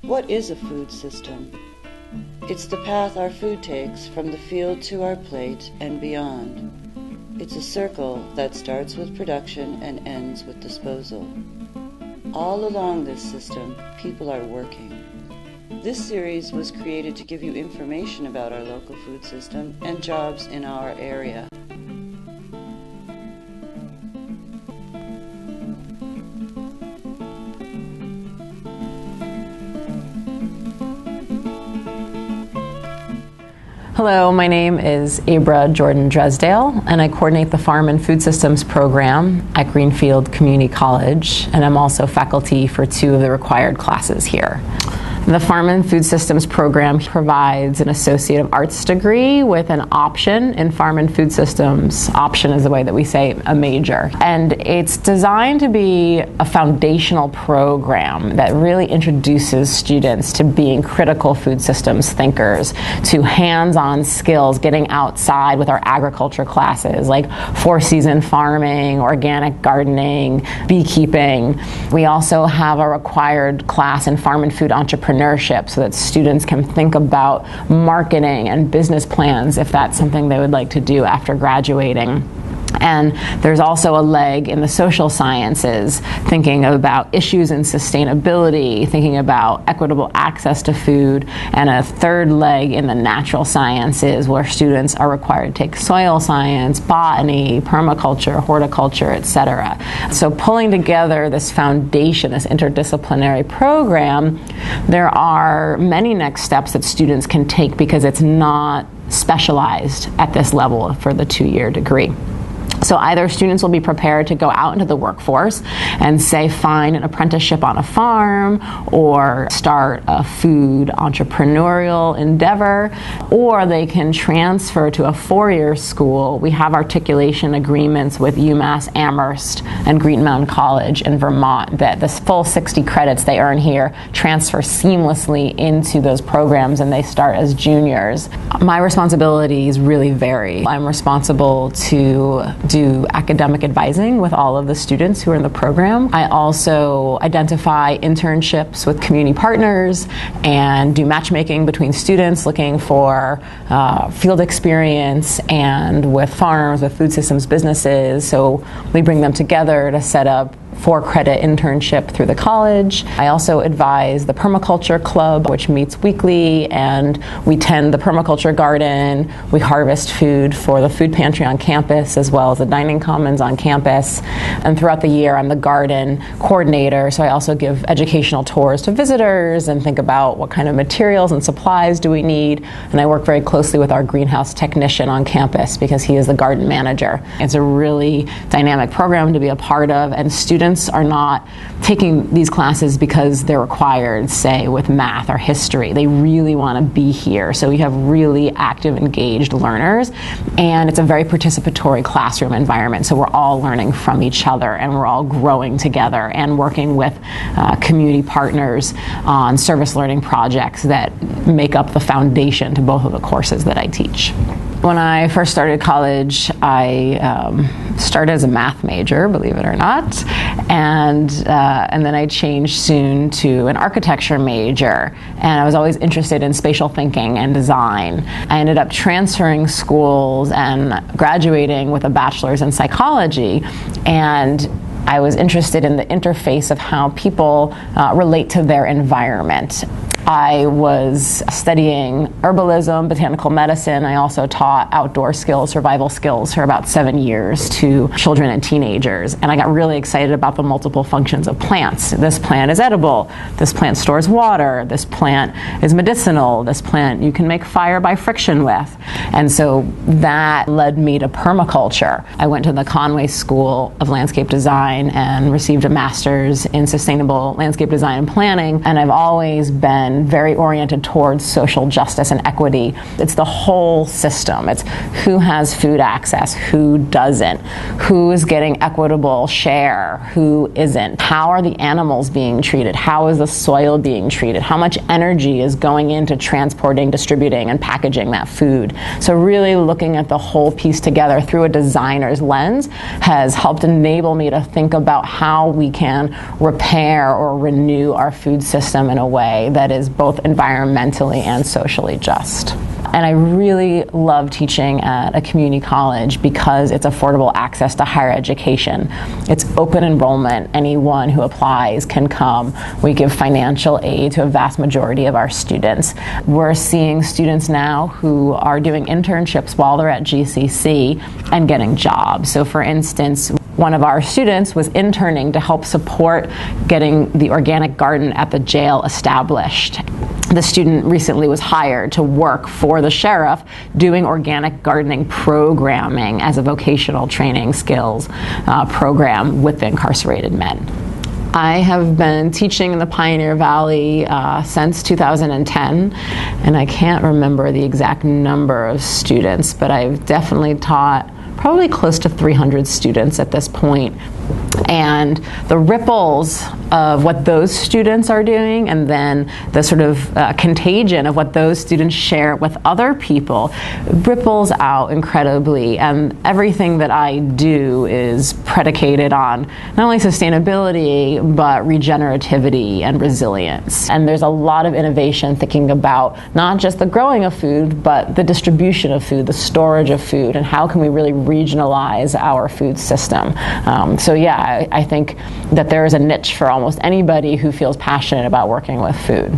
What is a food system? It's the path our food takes from the field to our plate and beyond. It's a circle that starts with production and ends with disposal. All along this system, people are working. This series was created to give you information about our local food system and jobs in our area. Hello, my name is Abrah Dresdale, and I coordinate the Farm and Food Systems program at Greenfield Community College, and I'm also faculty for 2 of the required classes here. The Farm and Food Systems program provides an Associate of Arts degree with an option in Farm and Food Systems. Option is the way that we say a major. And it's designed to be a foundational program that really introduces students to being critical food systems thinkers, to hands-on skills, getting outside with our agriculture classes like 4-season farming, organic gardening, beekeeping. We also have a required class in farm and food entrepreneurship so that students can think about marketing and business plans if that's something they would like to do after graduating. And there's also a leg in the social sciences, thinking about issues in sustainability, thinking about equitable access to food, and a third leg in the natural sciences where students are required to take soil science, botany, permaculture, horticulture, etc. So pulling together this foundation, this interdisciplinary program, there are many next steps that students can take because it's not specialized at this level for the 2-year degree. So either students will be prepared to go out into the workforce and say find an apprenticeship on a farm or start a food entrepreneurial endeavor, or they can transfer to a 4-year school. We have articulation agreements with UMass Amherst and Green Mountain College in Vermont that the full 60 credits they earn here transfer seamlessly into those programs and they start as juniors. My responsibilities really vary. I'm responsible to do academic advising with all of the students who are in the program. I also identify internships with community partners and do matchmaking between students looking for field experience and with farms, with food systems businesses. So we bring them together to set up 4-credit internship through the college. I also advise the permaculture club, which meets weekly, and we tend the permaculture garden. We harvest food for the food pantry on campus as well as the dining commons on campus. And throughout the year, I'm the garden coordinator, so I also give educational tours to visitors and think about what kind of materials and supplies do we need. And I work very closely with our greenhouse technician on campus because he is the garden manager. It's a really dynamic program to be a part of, and students are not taking these classes because they're required, say, with math or history. They really want to be here. So we have really active, engaged learners, and it's a very participatory classroom environment. So we're all learning from each other, and we're all growing together and working with community partners on service learning projects that make up the foundation to both of the courses that I teach. When I first started college, I started as a math major, believe it or not, and then I changed soon to an architecture major, and I was always interested in spatial thinking and design. I ended up transferring schools and graduating with a bachelor's in psychology, and I was interested in the interface of how people relate to their environment. I was studying herbalism, botanical medicine. I also taught outdoor skills, survival skills for about 7 years to children and teenagers. And I got really excited about the multiple functions of plants. This plant is edible. This plant stores water. This plant is medicinal. This plant you can make fire by friction with. And so that led me to permaculture. I went to the Conway School of Landscape Design and received a master's in sustainable landscape design and planning. And I've always been and very oriented towards social justice and equity. It's the whole system. It's who has food access, who doesn't, who is getting equitable share, who isn't, how are the animals being treated, how is the soil being treated, how much energy is going into transporting, distributing, and packaging that food. So really looking at the whole piece together through a designer's lens has helped enable me to think about how we can repair or renew our food system in a way that is both environmentally and socially just. And I really love teaching at a community college because it's affordable access to higher education. It's open enrollment. Anyone who applies can come. We give financial aid to a vast majority of our students. We're seeing students now who are doing internships while they're at GCC and getting jobs. So for instance, one of our students was interning to help support getting the organic garden at the jail established. The student recently was hired to work for the sheriff doing organic gardening programming as a vocational training skills program with the incarcerated men. I have been teaching in the Pioneer Valley since 2010, and I can't remember the exact number of students, but I've definitely taught probably close to 300 students at this point. And the ripples of what those students are doing, and then the sort of contagion of what those students share with other people, ripples out incredibly. And everything that I do is predicated on not only sustainability, but regenerativity and resilience. And there's a lot of innovation thinking about not just the growing of food, but the distribution of food, the storage of food, and how can we really regionalize our food system. So yeah, I think that there is a niche for almost anybody who feels passionate about working with food.